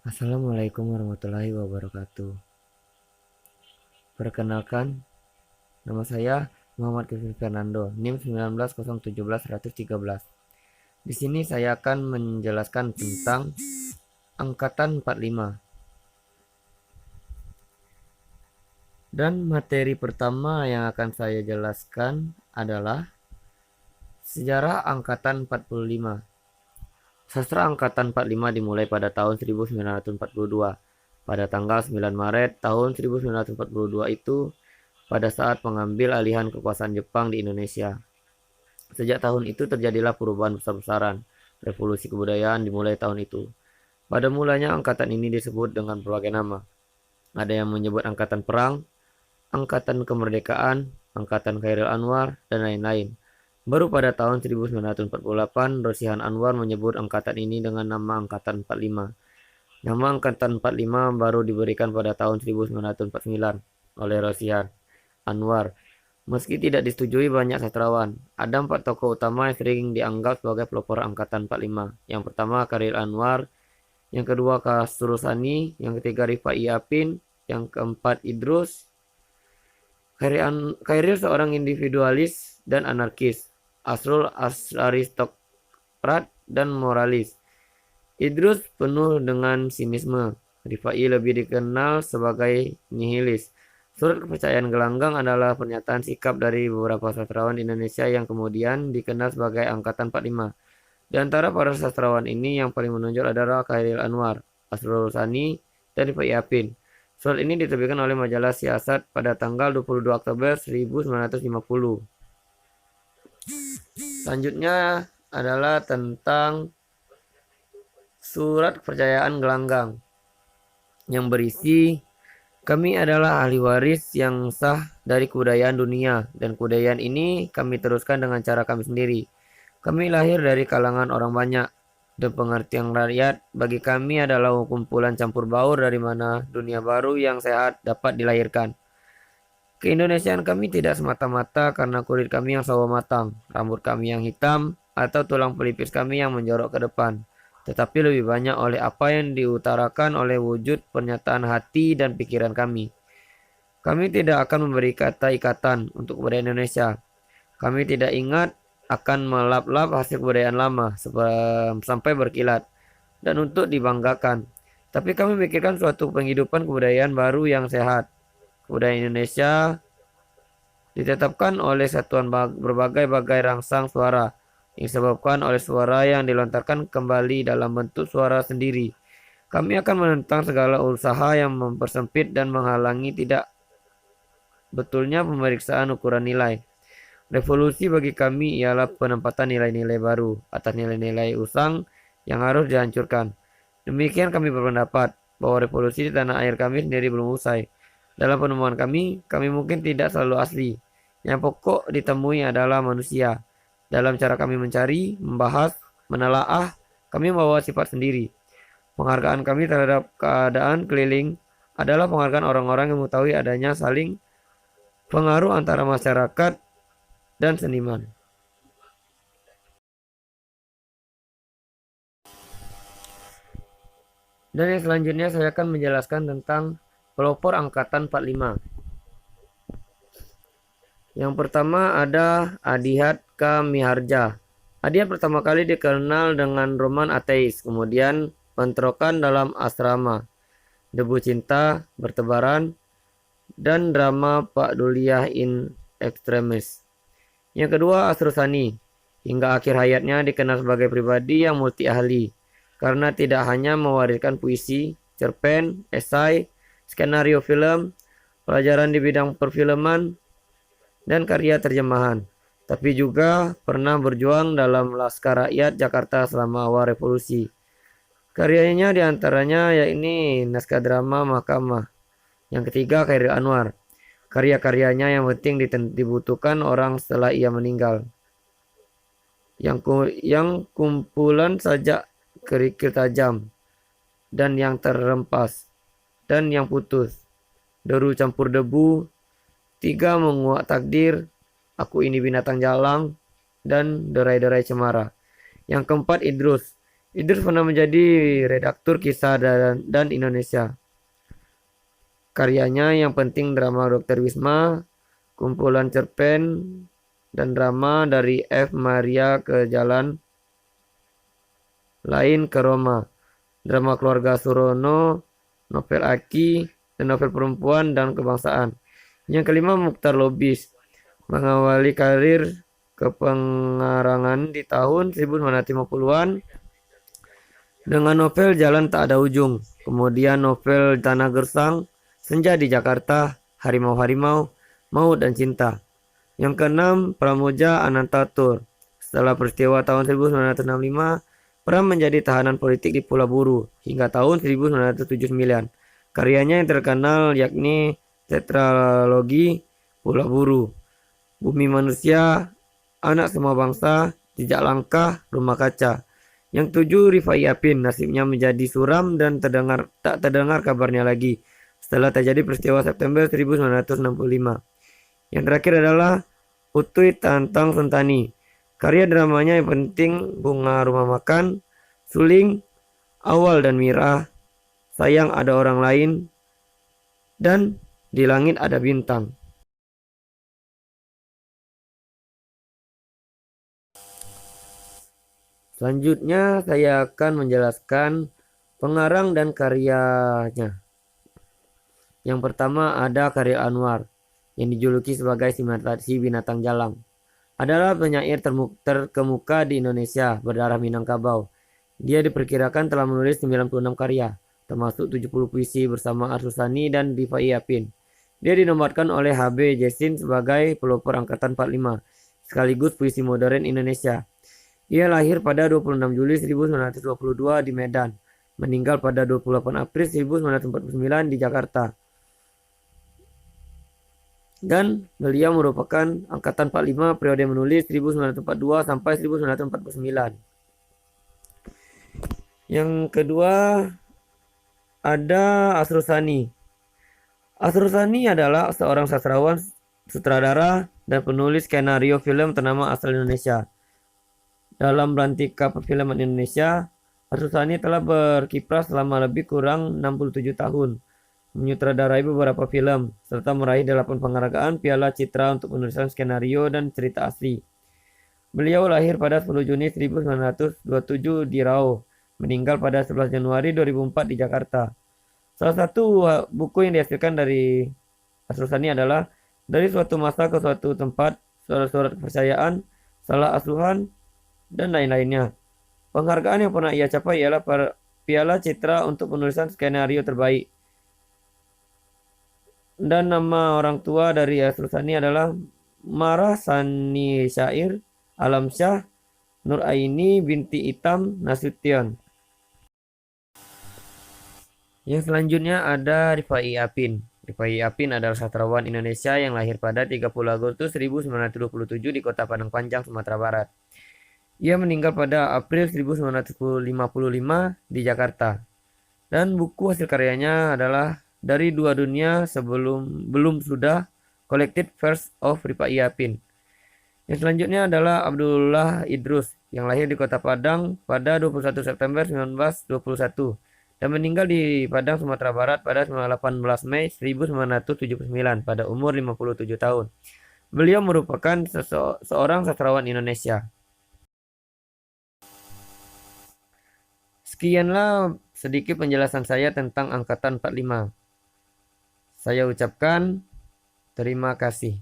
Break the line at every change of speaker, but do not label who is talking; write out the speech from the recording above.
Assalamualaikum warahmatullahi wabarakatuh. Perkenalkan, nama saya Muhammad Kevin Fernando, NIM 19017113. Di sini saya akan menjelaskan tentang angkatan 45. Dan materi pertama yang akan saya jelaskan adalah sejarah angkatan 45. Sastra angkatan 45 dimulai pada tahun 1942. Pada tanggal 9 Maret tahun 1942 itu, pada saat mengambil alihan kekuasaan Jepang di Indonesia. Sejak tahun itu terjadilah perubahan besar-besaran. Revolusi kebudayaan dimulai tahun itu. Pada mulanya angkatan ini disebut dengan berbagai nama. Ada yang menyebut angkatan perang, angkatan kemerdekaan, angkatan Khairil Anwar, dan lain-lain. Baru pada tahun 1948, Rosihan Anwar menyebut angkatan ini dengan nama Angkatan 45. Nama Angkatan 45 baru diberikan pada tahun 1949 oleh Rosihan Anwar. Meski tidak disetujui banyak sastrawan, ada 4 tokoh utama yang sering dianggap sebagai pelopor Angkatan 45. Yang pertama Khairil Anwar, yang kedua Kasrul Sani, yang ketiga Rifai Apin, yang keempat Idrus. Khairil seorang individualis dan anarkis. Asrul aristokrat dan moralis. Idrus penuh dengan sinisme. Rifai lebih dikenal sebagai nihilis. Surat Kepercayaan Gelanggang adalah pernyataan sikap dari beberapa sastrawan Indonesia yang kemudian dikenal sebagai Angkatan 45. Di antara para sastrawan ini yang paling menonjol adalah Khairil Anwar, Asrul Sani, dan Rifai Apin. Surat ini diterbitkan oleh majalah Siasat pada tanggal 22 Oktober 1950. Selanjutnya adalah tentang Surat Kepercayaan Gelanggang yang berisi, kami adalah ahli waris yang sah dari kebudayaan dunia, dan kebudayaan ini kami teruskan dengan cara kami sendiri. Kami lahir dari kalangan orang banyak, dan pengertian rakyat bagi kami adalah kumpulan campur baur dari mana dunia baru yang sehat dapat dilahirkan. Keindonesiaan kami tidak semata-mata karena kulit kami yang sawo matang, rambut kami yang hitam, atau tulang pelipis kami yang menjorok ke depan, tetapi lebih banyak oleh apa yang diutarakan oleh wujud pernyataan hati dan pikiran kami. Kami tidak akan memberi kata ikatan untuk kebudayaan Indonesia. Kami tidak ingat akan melap-lap hasil kebudayaan lama sampai berkilat dan untuk dibanggakan. Tapi kami memikirkan suatu penghidupan kebudayaan baru yang sehat. Kebudayaan Indonesia ditetapkan oleh satuan berbagai-bagai rangsang suara yang disebabkan oleh suara yang dilontarkan kembali dalam bentuk suara sendiri. Kami akan menentang segala usaha yang mempersempit dan menghalangi tidak betulnya pemeriksaan ukuran nilai. Revolusi bagi kami ialah penempatan nilai-nilai baru atas nilai-nilai usang yang harus dihancurkan. Demikian kami berpendapat bahwa revolusi di tanah air kami sendiri belum usai. Dalam penemuan kami mungkin tidak selalu asli. Yang pokok ditemui adalah manusia. Dalam cara kami mencari, membahas, menelaah, kami membawa sifat sendiri. Penghargaan kami terhadap keadaan keliling adalah penghargaan orang-orang yang mengetahui adanya saling pengaruh antara masyarakat dan seniman. Dan yang selanjutnya saya akan menjelaskan tentang pelopor Angkatan 45. Yang pertama ada Adihat K. Miharja. Adihat pertama kali dikenal dengan roman ateis, kemudian Bentrokan dalam Asrama, Debu Cinta, Bertebaran, dan drama Pak Duliah in Extremis. Yang kedua Asrul Sani. Hingga akhir hayatnya dikenal sebagai pribadi yang multi ahli, karena tidak hanya mewariskan puisi, cerpen, esai, skenario film, pelajaran di bidang perfilman, dan karya terjemahan, tapi juga pernah berjuang dalam Laskar Rakyat Jakarta selama awal revolusi. Karyanya diantaranya yakni naskah drama Mahkamah. Yang ketiga Khairil Anwar. Karya-karyanya yang penting dibutuhkan orang setelah ia meninggal. Yang kumpulan sajak kerikil tajam, dan yang terrempas, dan yang putus. Deru campur debu, tiga menguak takdir, aku ini binatang jalang, dan derai-derai cemara. Yang keempat Idrus. Idrus pernah menjadi redaktur kisah dan Indonesia. Karyanya yang penting drama Dr. Wisma, kumpulan cerpen dan drama dari F. Maria ke Jalan Lain ke Roma, drama keluarga Surono, novel Aki, dan novel perempuan dan kebangsaan. Yang kelima, Mukhtar Lubis, mengawali karir kepengarangan di tahun 1950-an dengan novel Jalan Tak Ada Ujung, kemudian novel Tanah Gersang, Senja di Jakarta, Harimau-Harimau, Maut dan Cinta. Yang keenam, Pramoja Anantatur. Setelah peristiwa tahun 1965, Pram menjadi tahanan politik di Pulau Buru hingga tahun 1979. Karyanya yang terkenal yakni tetralogi Pulau Buru, Bumi Manusia, Anak Semua Bangsa, Jejak Langkah, Rumah Kaca. Yang tujuh, Rifai Yapin, nasibnya menjadi suram dan tak terdengar kabarnya lagi setelah terjadi peristiwa September 1965. Yang terakhir adalah Utuy Tantang Sentani. Karya dramanya yang penting Bunga Rumah Makan, Suling, Awal dan Mira, Sayang Ada Orang Lain, dan Di Langit Ada Bintang. Selanjutnya saya akan menjelaskan pengarang dan karyanya. Yang pertama ada Khairil Anwar yang dijuluki sebagai si binatang jalang. Adalah penyair terkemuka di Indonesia berdarah Minangkabau. Dia diperkirakan telah menulis 96 karya, termasuk 70 puisi bersama Arsusani dan Rifai Yapin. Dia dinobatkan oleh HB Jasin sebagai pelopor angkatan 45, sekaligus puisi modern Indonesia. Ia lahir pada 26 Juli 1922 di Medan, meninggal pada 28 April 1949 di Jakarta. Dan beliau merupakan angkatan 45 periode menulis 1942 sampai 1949. Yang kedua ada Asrul Sani adalah seorang sastrawan, sutradara, dan penulis skenario film ternama asal Indonesia. Dalam belantika perfilman Indonesia, Arsusani telah berkiprah selama lebih kurang 67 tahun, menyutradarai beberapa film, serta meraih 8 penghargaan Piala Citra untuk penulisan skenario dan cerita asli. Beliau lahir pada 10 Juni 1927 di Riau, meninggal pada 11 Januari 2004 di Jakarta. Salah satu buku yang dihasilkan dari Arsusani adalah Dari Suatu Masa ke Suatu Tempat, Surat-Surat Kepercayaan, Salah Asuhan, dan lain-lainnya. Penghargaan yang pernah ia capai ialah Piala Citra untuk penulisan skenario terbaik. Dan nama orang tua dari Arsusani adalah Marah Sani Syair, Alam Syah, Nur Aini binti Itam Nasution. Yang selanjutnya ada Rifai Yapin. Rifai Yapin adalah sastrawan Indonesia yang lahir pada 30 Agustus 1927 di Kota Padang Panjang, Sumatera Barat. Ia meninggal pada April 1955 di Jakarta. Dan buku hasil karyanya adalah Dari Dua Dunia Belum Sudah, Collected Verse of Rifai Yapin. Yang selanjutnya adalah Abdullah Idrus yang lahir di Kota Padang pada 21 September 1921 dan meninggal di Padang, Sumatera Barat pada 18 Mei 1979 pada umur 57 tahun. Beliau merupakan seorang sastrawan Indonesia. Sekianlah sedikit penjelasan saya tentang angkatan 45. Saya ucapkan terima kasih.